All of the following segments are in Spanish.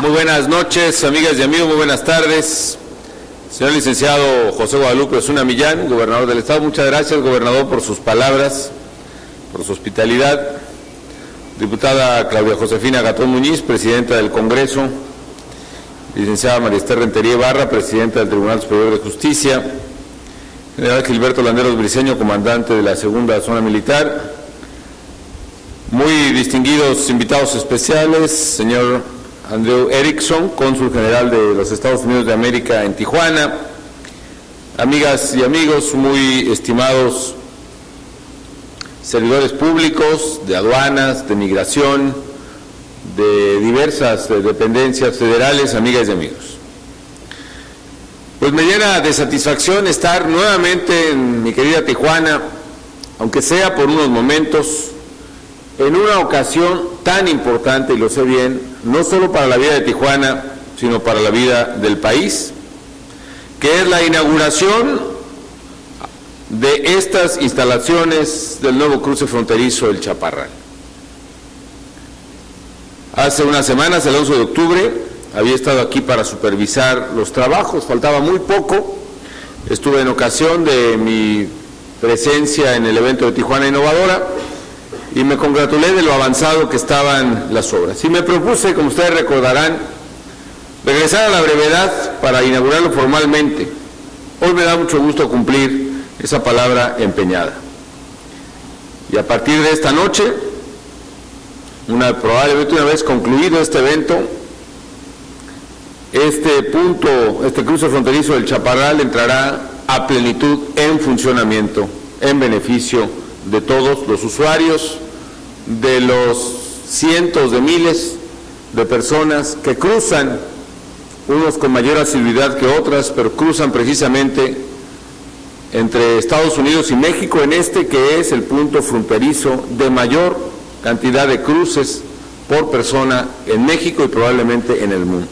Muy buenas noches, amigas y amigos, muy buenas tardes. Señor licenciado José Guadalupe Osuna Millán, gobernador del Estado, muchas gracias, gobernador, por sus palabras, por su hospitalidad. Diputada Claudia Josefina Gatón Muñiz, presidenta del Congreso. Licenciada María Esther Rentería Ibarra, presidenta del Tribunal Superior de Justicia. General Gilberto Landeros Briceño, comandante de la Segunda Zona Militar. Muy distinguidos invitados especiales, señor Andrew Erickson, cónsul general de los Estados Unidos de América en Tijuana. Amigas y amigos, muy estimados servidores públicos de aduanas, de migración, de diversas dependencias federales, amigas y amigos. Pues me llena de satisfacción estar nuevamente en mi querida Tijuana, aunque sea por unos momentos, en una ocasión tan importante, y lo sé bien, no solo para la vida de Tijuana, sino para la vida del país, que es la inauguración de estas instalaciones del nuevo cruce fronterizo El Chaparral. Hace unas semanas, el 11 de octubre, había estado aquí para supervisar los trabajos, faltaba muy poco. Estuve en ocasión de mi presencia en el evento de Tijuana Innovadora y me congratulé de lo avanzado que estaban las obras. Y me propuse, como ustedes recordarán, regresar a la brevedad para inaugurarlo formalmente. Hoy me da mucho gusto cumplir esa palabra empeñada. Y a partir de esta noche, probablemente una vez concluido este evento, este cruce fronterizo del Chaparral entrará a plenitud en funcionamiento, en beneficio de todos los usuarios, de los cientos de miles de personas que cruzan, unos con mayor asiduidad que otras, pero cruzan precisamente entre Estados Unidos y México, que es el punto fronterizo de mayor cantidad de cruces por persona en México y probablemente en el mundo.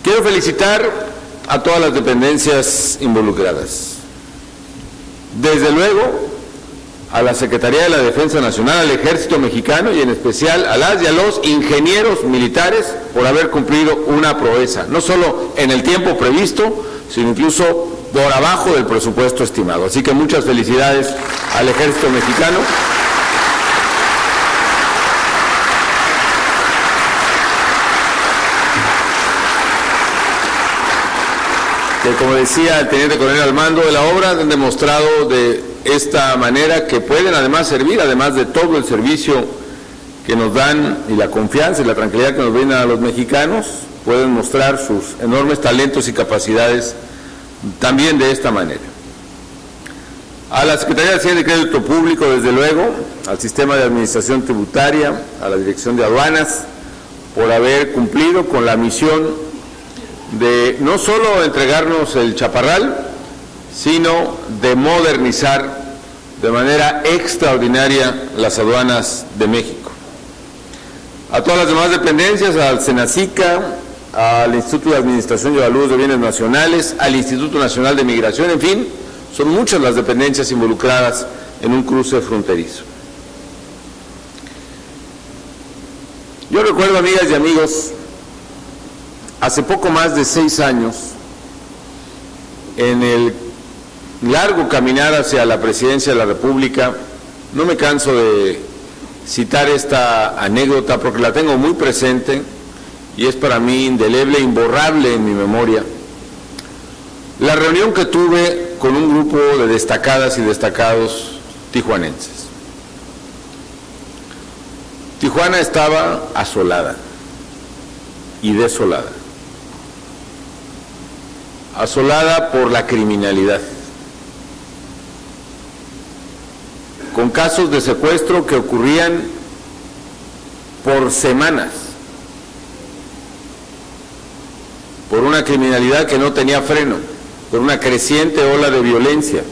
Quiero felicitar a todas las dependencias involucradas. Desde luego, a la Secretaría de la Defensa Nacional, al Ejército Mexicano y en especial a las y a los ingenieros militares por haber cumplido una proeza, no solo en el tiempo previsto, sino incluso por abajo del presupuesto estimado. Así que muchas felicidades al Ejército Mexicano. Que, como decía el teniente coronel al mando de la obra, han demostrado de esta manera que pueden además servir, además de todo el servicio que nos dan y la confianza y la tranquilidad que nos brindan a los mexicanos, pueden mostrar sus enormes talentos y capacidades también de esta manera. A la Secretaría de Hacienda y Crédito Público, desde luego, al Sistema de Administración Tributaria, a la Dirección de Aduanas, por haber cumplido con la misión de no solo entregarnos el Chaparral, sino de modernizar de manera extraordinaria las aduanas de México. A todas las demás dependencias, al Senacica, al Instituto de Administración y Evaluación de Bienes Nacionales, al Instituto Nacional de Migración, en fin, son muchas las dependencias involucradas en un cruce fronterizo. Yo recuerdo, amigas y amigos, hace poco más de 6 años, en el largo caminar hacia la presidencia de la República, no me canso de citar esta anécdota porque la tengo muy presente y es para mí indeleble, imborrable en mi memoria. La reunión que tuve con un grupo de destacadas y destacados tijuanenses. Tijuana estaba asolada y desolada. Asolada por la criminalidad, con casos de secuestro que ocurrían por semanas, por una criminalidad que no tenía freno, por una creciente ola de violencia,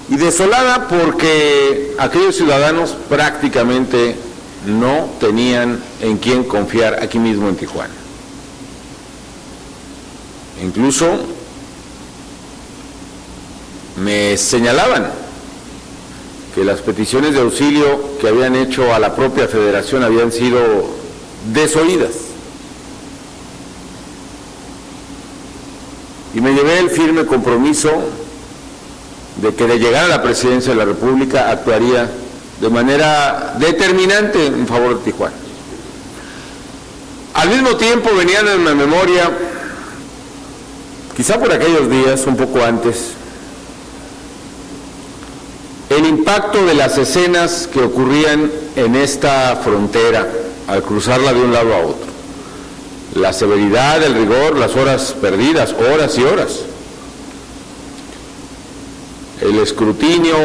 y desolada porque aquellos ciudadanos prácticamente no tenían en quién confiar aquí mismo en Tijuana. Incluso me señalaban que las peticiones de auxilio que habían hecho a la propia Federación habían sido desoídas. Y me llevé el firme compromiso de que de llegar a la presidencia de la República actuaría de manera determinante en favor de Tijuana. Al mismo tiempo venían en mi memoria, quizá por aquellos días, un poco antes, el impacto de las escenas que ocurrían en esta frontera al cruzarla de un lado a otro. La severidad, el rigor, las horas perdidas, horas y horas. El escrutinio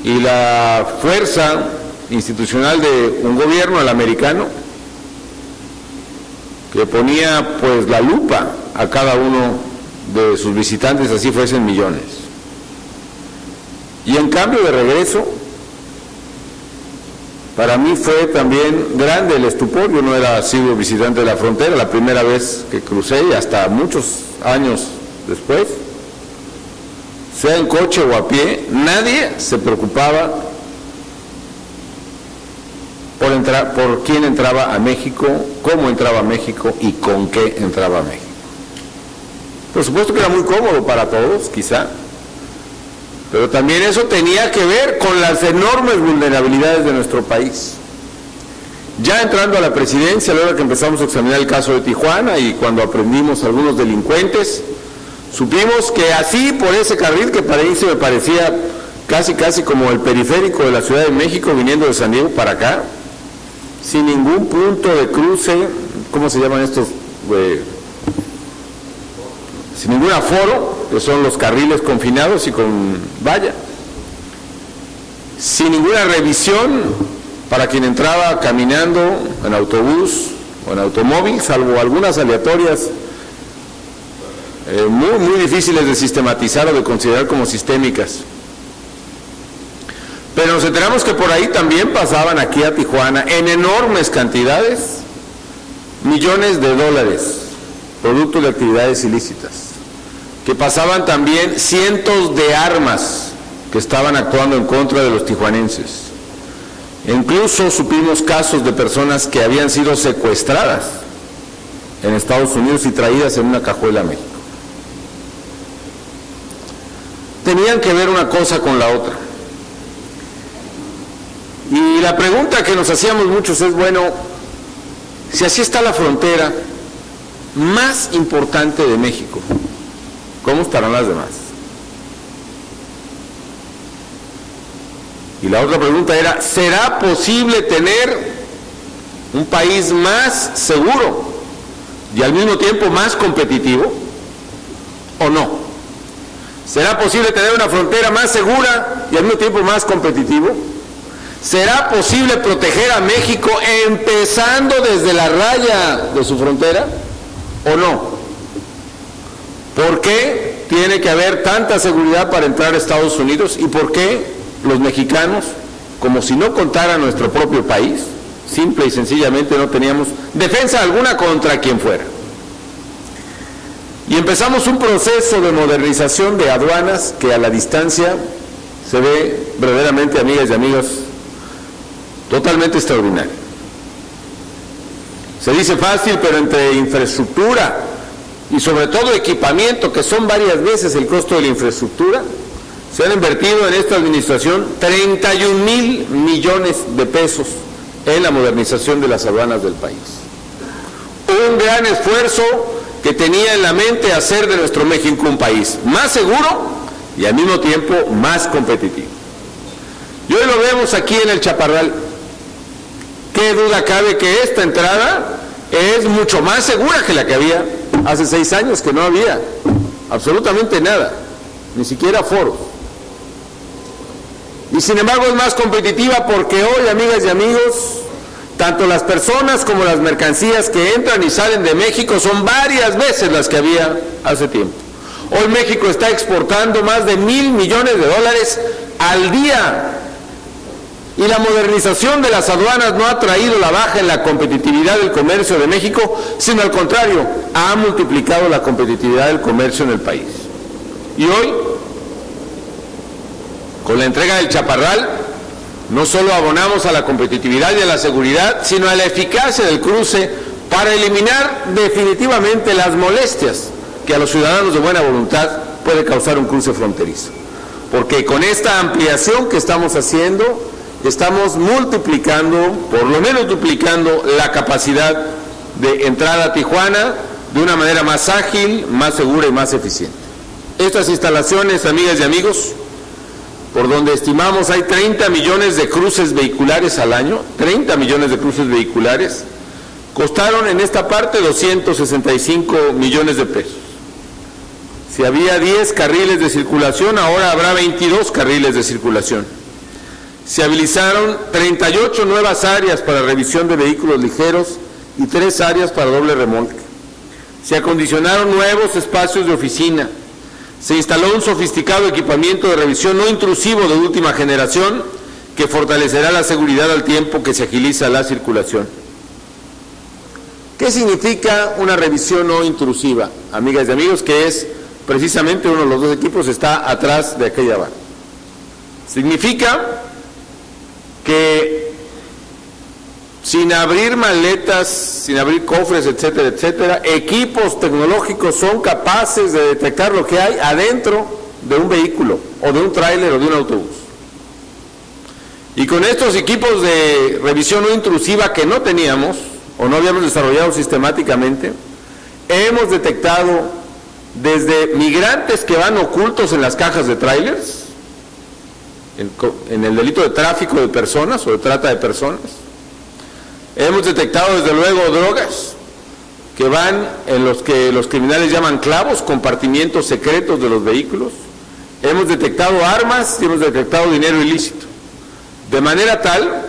y la fuerza institucional de un gobierno, el americano, que ponía pues la lupa a cada uno de sus visitantes, así fuesen millones. Y en cambio, de regreso, para mí fue también grande el estupor. Yo no era sido visitante de la frontera, la primera vez que crucé, y hasta muchos años después, sea en coche o a pie, nadie se preocupaba por quién entraba a México, cómo entraba a México y con qué entraba a México. Por supuesto que era muy cómodo para todos, quizá, pero también eso tenía que ver con las enormes vulnerabilidades de nuestro país. Ya entrando a la presidencia, a la hora que empezamos a examinar el caso de Tijuana y cuando aprendimos a algunos delincuentes, supimos que así, por ese carril que para ahí se me parecía casi como el periférico de la Ciudad de México, viniendo de San Diego para acá, sin ningún punto de cruce, ¿cómo se llaman estos? Sin ningún aforo, que son los carriles confinados y con valla, sin ninguna revisión para quien entraba caminando, en autobús o en automóvil, salvo algunas aleatorias muy difíciles de sistematizar o de considerar como sistémicas. Pero nos enteramos que por ahí también pasaban aquí a Tijuana en enormes cantidades millones de dólares, producto de actividades ilícitas, que pasaban también cientos de armas que estaban actuando en contra de los tijuanenses. Incluso supimos casos de personas que habían sido secuestradas en Estados Unidos y traídas en una cajuela a México. Tenían que ver una cosa con la otra. Y la pregunta que nos hacíamos muchos es, bueno, si así está la frontera más importante de México, ¿cómo estarán las demás? Y la otra pregunta era, ¿será posible tener un país más seguro y al mismo tiempo más competitivo o no? ¿Será posible tener una frontera más segura y al mismo tiempo más competitivo? ¿Será posible proteger a México empezando desde la raya de su frontera o no? ¿Por qué tiene que haber tanta seguridad para entrar a Estados Unidos y por qué los mexicanos, como si no contara nuestro propio país, simple y sencillamente no teníamos defensa alguna contra quien fuera? Y empezamos un proceso de modernización de aduanas que a la distancia se ve verdaderamente, amigas y amigos, totalmente extraordinario. Se dice fácil, pero entre infraestructura y sobre todo equipamiento, que son varias veces el costo de la infraestructura, se han invertido en esta administración 31,000 millones de pesos en la modernización de las aduanas del país. Un gran esfuerzo que tenía en la mente hacer de nuestro México un país más seguro y al mismo tiempo más competitivo. Y hoy lo vemos aquí en el Chaparral. ¿Qué duda cabe que esta entrada es mucho más segura que la que había hace 6 años, que no había absolutamente nada, ni siquiera foros? Y sin embargo es más competitiva porque hoy, amigas y amigos, tanto las personas como las mercancías que entran y salen de México son varias veces las que había hace tiempo. Hoy México está exportando más de 1,000 millones de dólares al día. Y la modernización de las aduanas no ha traído la baja en la competitividad del comercio de México, sino al contrario, ha multiplicado la competitividad del comercio en el país. Y hoy Con la entrega del Chaparral, no solo abonamos a la competitividad y a la seguridad, sino a la eficacia del cruce para eliminar definitivamente las molestias que a los ciudadanos de buena voluntad puede causar un cruce fronterizo. Porque con esta ampliación que estamos haciendo, estamos multiplicando, por lo menos duplicando, la capacidad de entrada a Tijuana de una manera más ágil, más segura y más eficiente. Estas instalaciones, amigas y amigos, por donde estimamos hay 30 millones de cruces vehiculares al año, 30 millones de cruces vehiculares, costaron en esta parte 265 millones de pesos. Si había 10 carriles de circulación, ahora habrá 22 carriles de circulación. Se habilitaron 38 nuevas áreas para revisión de vehículos ligeros y 3 áreas para doble remolque. Se acondicionaron nuevos espacios de oficina. Se instaló un sofisticado equipamiento de revisión no intrusivo de última generación que fortalecerá la seguridad al tiempo que se agiliza la circulación. ¿Qué significa una revisión no intrusiva, amigas y amigos? Que es precisamente uno de los dos equipos está atrás de aquella barra. Significa que sin abrir maletas, sin abrir cofres, etcétera, etcétera, equipos tecnológicos son capaces de detectar lo que hay adentro de un vehículo, o de un tráiler, o de un autobús. Y con estos equipos de revisión no intrusiva que no teníamos, o no habíamos desarrollado sistemáticamente, hemos detectado desde migrantes que van ocultos en las cajas de tráilers, en el delito de tráfico de personas o de trata de personas. Hemos detectado desde luego drogas que van en los que los criminales llaman clavos, compartimientos secretos de los vehículos. Hemos detectado armas y hemos detectado dinero ilícito. De manera tal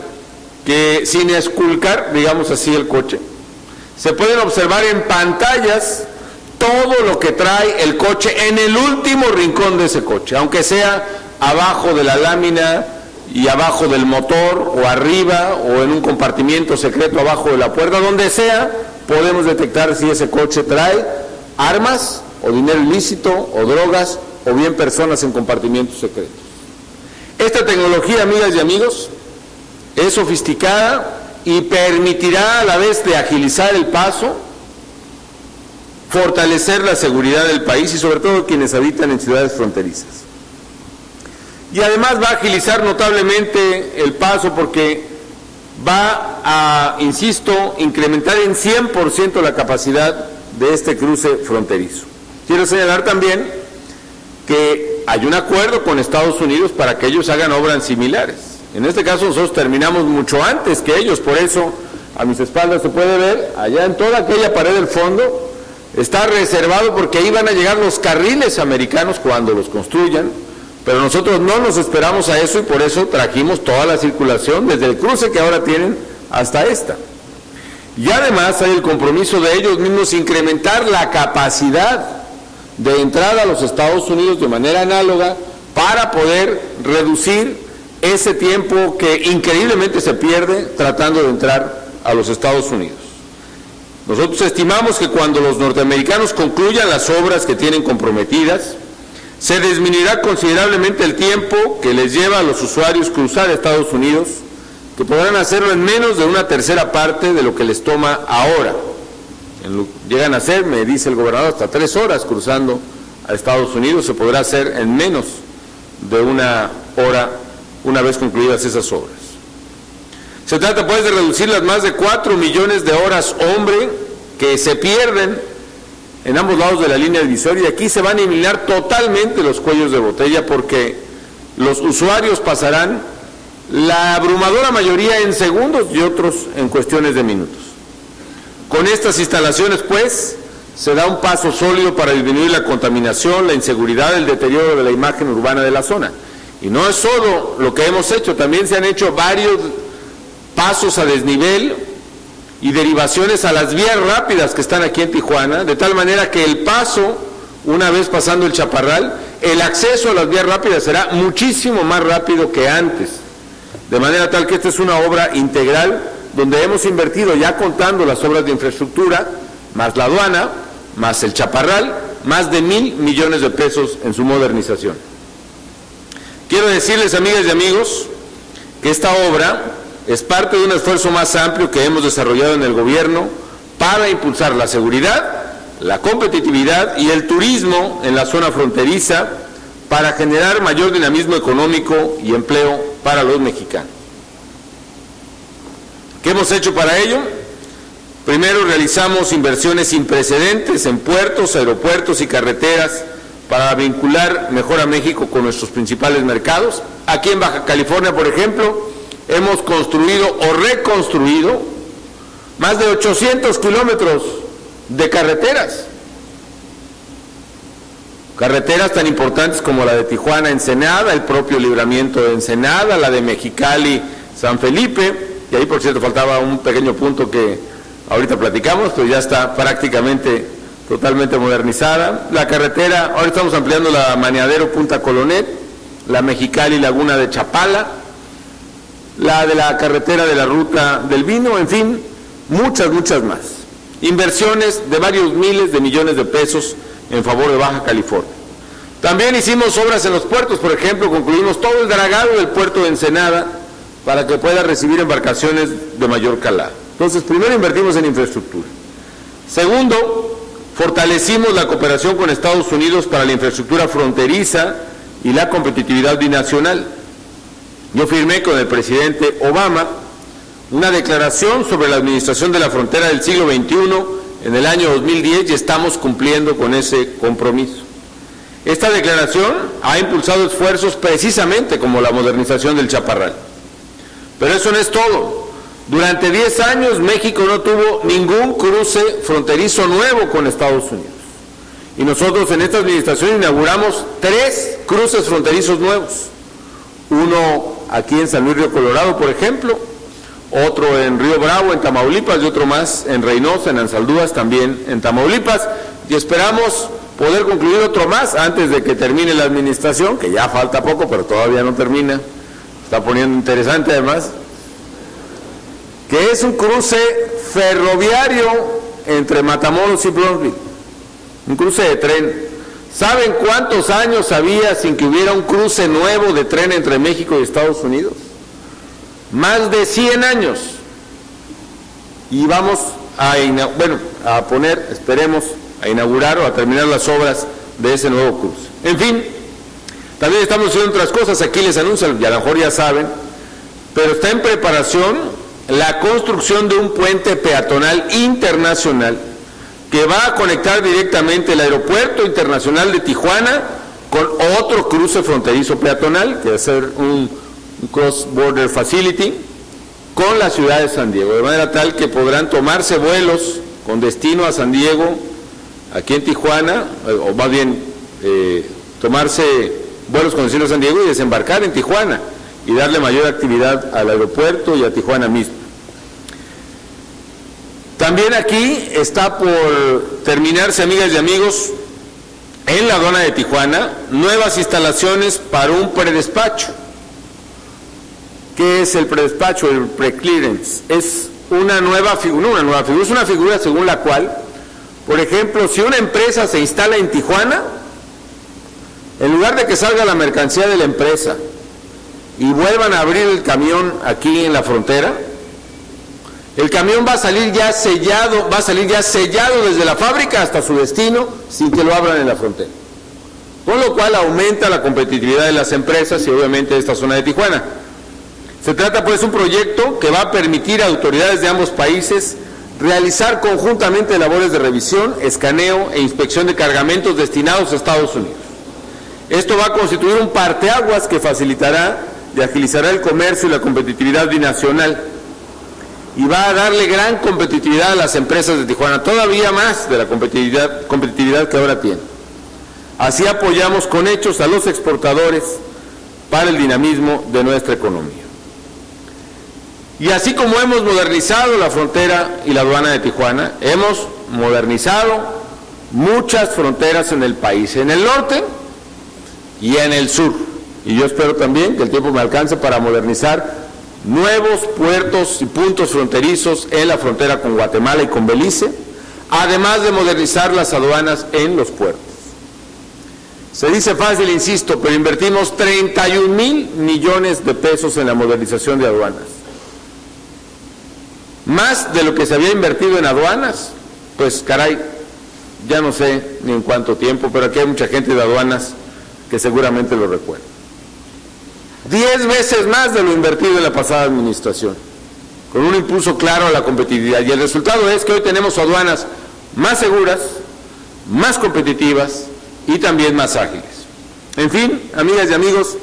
que sin esculcar, digamos así, el coche, se pueden observar en pantallas todo lo que trae el coche en el último rincón de ese coche, aunque sea abajo de la lámina y abajo del motor, o arriba, o en un compartimiento secreto abajo de la puerta, donde sea, podemos detectar si ese coche trae armas, o dinero ilícito, o drogas, o bien personas en compartimientos secretos. Esta tecnología, amigas y amigos, es sofisticada y permitirá a la vez de agilizar el paso, fortalecer la seguridad del país y sobre todo quienes habitan en ciudades fronterizas. Y además va a agilizar notablemente el paso porque va a, insisto, incrementar en 100% la capacidad de este cruce fronterizo. Quiero señalar también que hay un acuerdo con Estados Unidos para que ellos hagan obras similares. En este caso nosotros terminamos mucho antes que ellos, por eso a mis espaldas se puede ver, allá en toda aquella pared del fondo, está reservado porque ahí van a llegar los carriles americanos cuando los construyan, pero nosotros no nos esperamos a eso y por eso trajimos toda la circulación desde el cruce que ahora tienen hasta esta. Y además hay el compromiso de ellos mismos incrementar la capacidad de entrada a los Estados Unidos de manera análoga para poder reducir ese tiempo que increíblemente se pierde tratando de entrar a los Estados Unidos. Nosotros estimamos que cuando los norteamericanos concluyan las obras que tienen comprometidas, se disminuirá considerablemente el tiempo que les lleva a los usuarios cruzar a Estados Unidos, que podrán hacerlo en menos de una tercera parte de lo que les toma ahora. Llegan a ser, me dice el gobernador, hasta 3 horas cruzando a Estados Unidos, se podrá hacer en menos de una hora una vez concluidas esas obras. Se trata pues de reducir las más de 4 millones de horas hombre que se pierden en ambos lados de la línea divisoria, y aquí se van a eliminar totalmente los cuellos de botella porque los usuarios pasarán la abrumadora mayoría en segundos y otros en cuestiones de minutos. Con estas instalaciones pues se da un paso sólido para disminuir la contaminación, la inseguridad, el deterioro de la imagen urbana de la zona. Y no es solo lo que hemos hecho, también se han hecho varios pasos a desnivel y derivaciones a las vías rápidas que están aquí en Tijuana, de tal manera que el paso, una vez pasando el Chaparral, el acceso a las vías rápidas será muchísimo más rápido que antes, de manera tal que esta es una obra integral donde hemos invertido, ya contando las obras de infraestructura, más la aduana, más el Chaparral, más de 1,000 millones de pesos en su modernización. Quiero decirles, amigas y amigos, que esta obra es parte de un esfuerzo más amplio que hemos desarrollado en el gobierno para impulsar la seguridad, la competitividad y el turismo en la zona fronteriza para generar mayor dinamismo económico y empleo para los mexicanos. ¿Qué hemos hecho para ello? Primero, realizamos inversiones sin precedentes en puertos, aeropuertos y carreteras para vincular mejor a México con nuestros principales mercados. Aquí en Baja California, por ejemplo, hemos construido o reconstruido más de 800 kilómetros de carreteras. Carreteras tan importantes como la de Tijuana-Ensenada, el propio libramiento de Ensenada, la de Mexicali-San Felipe, y ahí por cierto faltaba un pequeño punto que ahorita platicamos, pero ya está prácticamente totalmente modernizada. La carretera, ahora estamos ampliando la Maneadero-Punta Colonet, la Mexicali-Laguna de Chapala, la de la carretera de la Ruta del Vino, en fin, muchas más. Inversiones de varios miles de millones de pesos en favor de Baja California. También hicimos obras en los puertos, por ejemplo, concluimos todo el dragado del puerto de Ensenada para que pueda recibir embarcaciones de mayor calado. Entonces, primero invertimos en infraestructura. Segundo, fortalecimos la cooperación con Estados Unidos para la infraestructura fronteriza y la competitividad binacional. Yo firmé con el presidente Obama una declaración sobre la administración de la frontera del siglo XXI en el año 2010 y estamos cumpliendo con ese compromiso. Esta declaración ha impulsado esfuerzos precisamente como la modernización del Chaparral. Pero eso no es todo. Durante 10 años México no tuvo ningún cruce fronterizo nuevo con Estados Unidos. Y nosotros en esta administración inauguramos 3 cruces fronterizos nuevos. Uno aquí en San Luis Río Colorado, por ejemplo, otro en Río Bravo, en Tamaulipas, y otro más en Reynosa, en Ansaldúas, también en Tamaulipas. Y esperamos poder concluir otro más antes de que termine la administración, que ya falta poco, pero todavía no termina. Está poniendo interesante además, que es un cruce ferroviario entre Matamoros y Bronzeville, un cruce de tren. ¿Saben cuántos años había sin que hubiera un cruce nuevo de tren entre México y Estados Unidos? Más de 100 años. Y vamos a poner, esperemos, a inaugurar o a terminar las obras de ese nuevo cruce. En fin, también estamos haciendo otras cosas, aquí les anuncio, y a lo mejor ya saben, pero está en preparación la construcción de un puente peatonal internacional que va a conectar directamente el Aeropuerto Internacional de Tijuana con otro cruce fronterizo peatonal, que va a ser un Cross-Border Facility, con la ciudad de San Diego, de manera tal que podrán tomarse vuelos con destino a San Diego, aquí en Tijuana, o más bien tomarse vuelos con destino a San Diego y desembarcar en Tijuana, y darle mayor actividad al aeropuerto y a Tijuana mismo. También aquí está por terminarse, amigas y amigos, en la aduana de Tijuana, nuevas instalaciones para un predespacho. ¿Qué es el predespacho? El preclearance. Es una nueva figura, es una figura según la cual, por ejemplo, si una empresa se instala en Tijuana, en lugar de que salga la mercancía de la empresa y vuelvan a abrir el camión aquí en la frontera, el camión va a salir ya sellado desde la fábrica hasta su destino sin que lo abran en la frontera. Con lo cual aumenta la competitividad de las empresas y obviamente de esta zona de Tijuana. Se trata pues de un proyecto que va a permitir a autoridades de ambos países realizar conjuntamente labores de revisión, escaneo e inspección de cargamentos destinados a Estados Unidos. Esto va a constituir un parteaguas que facilitará y agilizará el comercio y la competitividad binacional, y va a darle gran competitividad a las empresas de Tijuana, todavía más de la competitividad que ahora tiene. Así apoyamos con hechos a los exportadores para el dinamismo de nuestra economía. Y así como hemos modernizado la frontera y la aduana de Tijuana, hemos modernizado muchas fronteras en el país, en el norte y en el sur. Y yo espero también que el tiempo me alcance para modernizar nuevos puertos y puntos fronterizos en la frontera con Guatemala y con Belice, además de modernizar las aduanas en los puertos. Se dice fácil, insisto, pero invertimos 31,000 millones de pesos en la modernización de aduanas. Más de lo que se había invertido en aduanas, pues caray, ya no sé ni en cuánto tiempo, pero aquí hay mucha gente de aduanas que seguramente lo recuerda. 10 veces más de lo invertido en la pasada administración, con un impulso claro a la competitividad. Y el resultado es que hoy tenemos aduanas más seguras, más competitivas y también más ágiles. En fin, amigas y amigos,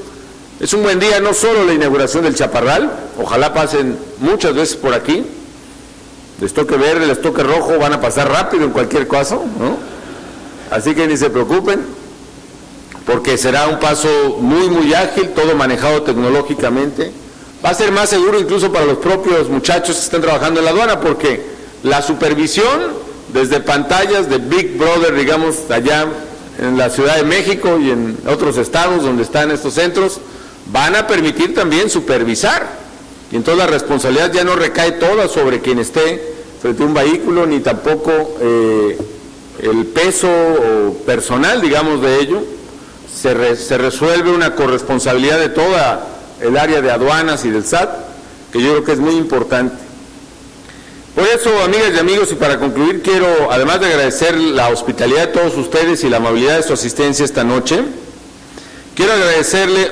es un buen día, no solo la inauguración del Chaparral, ojalá pasen muchas veces por aquí, les toque verde, les toque rojo, van a pasar rápido en cualquier caso, ¿no? Así que ni se preocupen, porque será un paso muy ágil, todo manejado tecnológicamente. Va a ser más seguro incluso para los propios muchachos que están trabajando en la aduana, porque la supervisión desde pantallas de Big Brother, digamos, allá en la Ciudad de México y en otros estados donde están estos centros, van a permitir también supervisar. Y entonces la responsabilidad ya no recae toda sobre quien esté frente a un vehículo, ni tampoco el peso personal, digamos, de ello. Se resuelve una corresponsabilidad de toda el área de aduanas y del SAT, que yo creo que es muy importante. Por eso, amigas y amigos, y para concluir, quiero, además de agradecer la hospitalidad de todos ustedes y la amabilidad de su asistencia esta noche, quiero agradecerle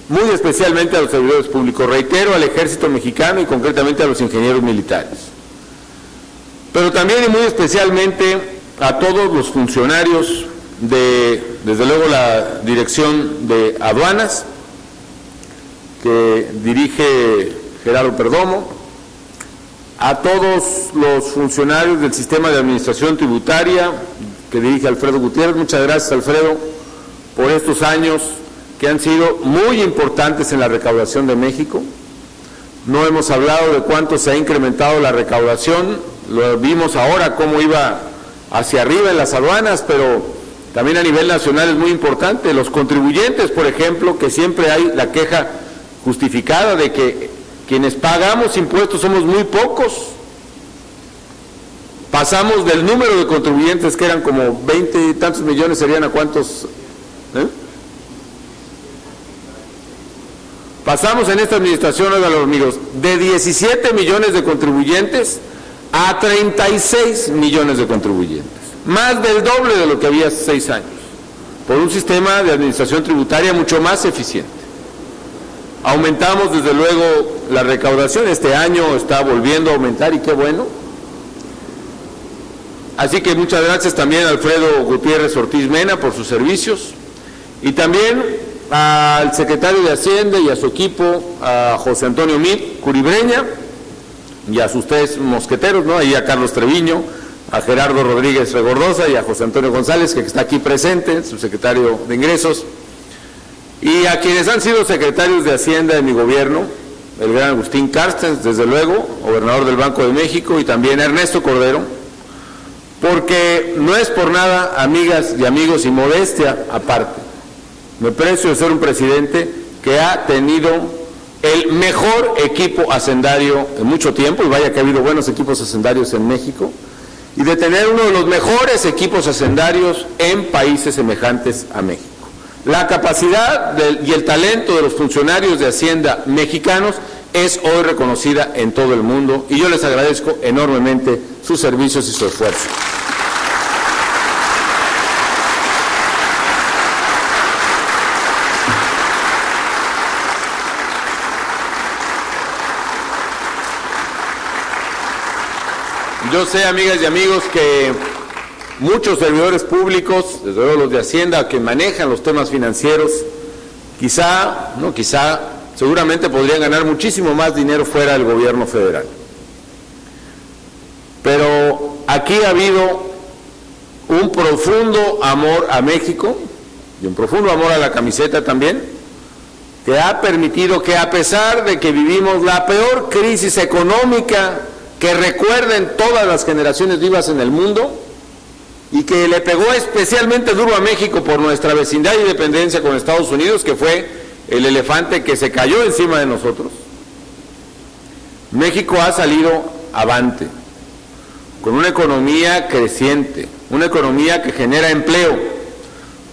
muy especialmente a los servidores públicos, reitero, al Ejército Mexicano y concretamente a los ingenieros militares, pero también y muy especialmente a todos los funcionarios desde luego la Dirección de Aduanas, que dirige Gerardo Perdomo, a todos los funcionarios del Sistema de Administración Tributaria, que dirige Alfredo Gutiérrez. Muchas gracias, Alfredo, por estos años que han sido muy importantes en la recaudación de México. No hemos hablado de cuánto se ha incrementado la recaudación, lo vimos ahora cómo iba hacia arriba en las aduanas, pero también a nivel nacional es muy importante. Los contribuyentes, por ejemplo, que siempre hay la queja justificada de que quienes pagamos impuestos somos muy pocos. Pasamos del número de contribuyentes que eran como 20 y tantos millones, serían a cuántos, pasamos en esta administración, oigan los amigos, de 17 millones de contribuyentes a 36 millones de contribuyentes, más del doble de lo que había hace 6 años, por un sistema de administración tributaria mucho más eficiente. Aumentamos desde luego la recaudación, este año está volviendo a aumentar y qué bueno. Así que muchas gracias también a Alfredo Gutiérrez Ortiz Mena por sus servicios, y también al secretario de Hacienda y a su equipo, a José Antonio Mit Curibreña, y a sus 3 mosqueteros, ¿no? Ahí a Carlos Treviño, a Gerardo Rodríguez Regordosa y a José Antonio González, que está aquí presente, su secretario de Ingresos, y a quienes han sido secretarios de Hacienda de mi gobierno, el gran Agustín Carstens, desde luego, gobernador del Banco de México, y también Ernesto Cordero, porque no es por nada, amigas y amigos, y modestia aparte, me precio de ser un presidente que ha tenido el mejor equipo hacendario en mucho tiempo, y vaya que ha habido buenos equipos hacendarios en México, y de tener uno de los mejores equipos hacendarios en países semejantes a México. La capacidad y el talento de los funcionarios de Hacienda mexicanos es hoy reconocida en todo el mundo, y yo les agradezco enormemente sus servicios y su esfuerzo. Yo sé, amigas y amigos, que muchos servidores públicos, desde luego los de Hacienda, que manejan los temas financieros, seguramente podrían ganar muchísimo más dinero fuera del gobierno federal. Pero aquí ha habido un profundo amor a México y un profundo amor a la camiseta también, que ha permitido que, a pesar de que vivimos la peor crisis económica que recuerden todas las generaciones vivas en el mundo, y que le pegó especialmente duro a México por nuestra vecindad y dependencia con Estados Unidos, que fue el elefante que se cayó encima de nosotros, México ha salido avante, con una economía creciente, una economía que genera empleo,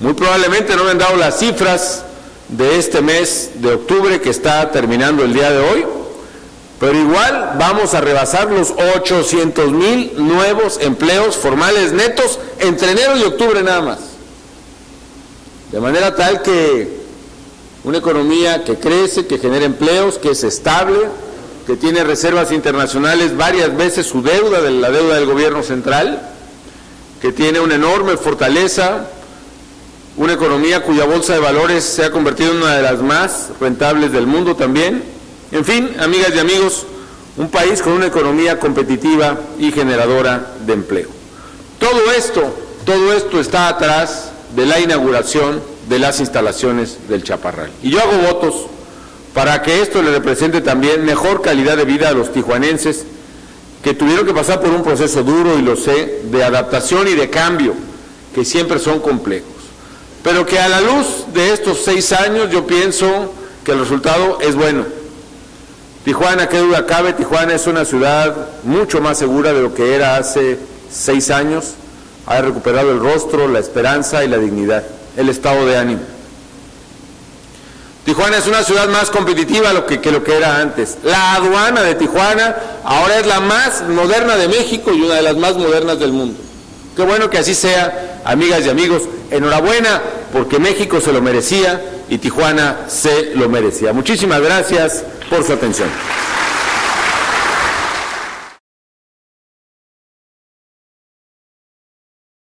Muy probablemente no me han dado las cifras de este mes de octubre que está terminando el día de hoy, pero igual vamos a rebasar los 800,000 nuevos empleos formales netos entre enero y octubre nada más. De manera tal que una economía que crece, que genera empleos, que es estable, que tiene reservas internacionales varias veces su deuda, de la deuda del gobierno central, que tiene una enorme fortaleza, una economía cuya bolsa de valores se ha convertido en una de las más rentables del mundo también. En fin, amigas y amigos, un país con una economía competitiva y generadora de empleo. Todo esto está atrás de la inauguración de las instalaciones del Chaparral. Y yo hago votos para que esto le represente también mejor calidad de vida a los tijuanenses que tuvieron que pasar por un proceso duro, y lo sé, de adaptación y de cambio, que siempre son complejos. Pero que a la luz de estos 6 años yo pienso que el resultado es bueno. Tijuana, qué duda cabe, Tijuana es una ciudad mucho más segura de lo que era hace 6 años. Ha recuperado el rostro, la esperanza y la dignidad, el estado de ánimo. Tijuana es una ciudad más competitiva que lo que era antes. La aduana de Tijuana ahora es la más moderna de México y una de las más modernas del mundo. Qué bueno que así sea, amigas y amigos. Enhorabuena, porque México se lo merecía y Tijuana se lo merecía. Muchísimas gracias por su atención.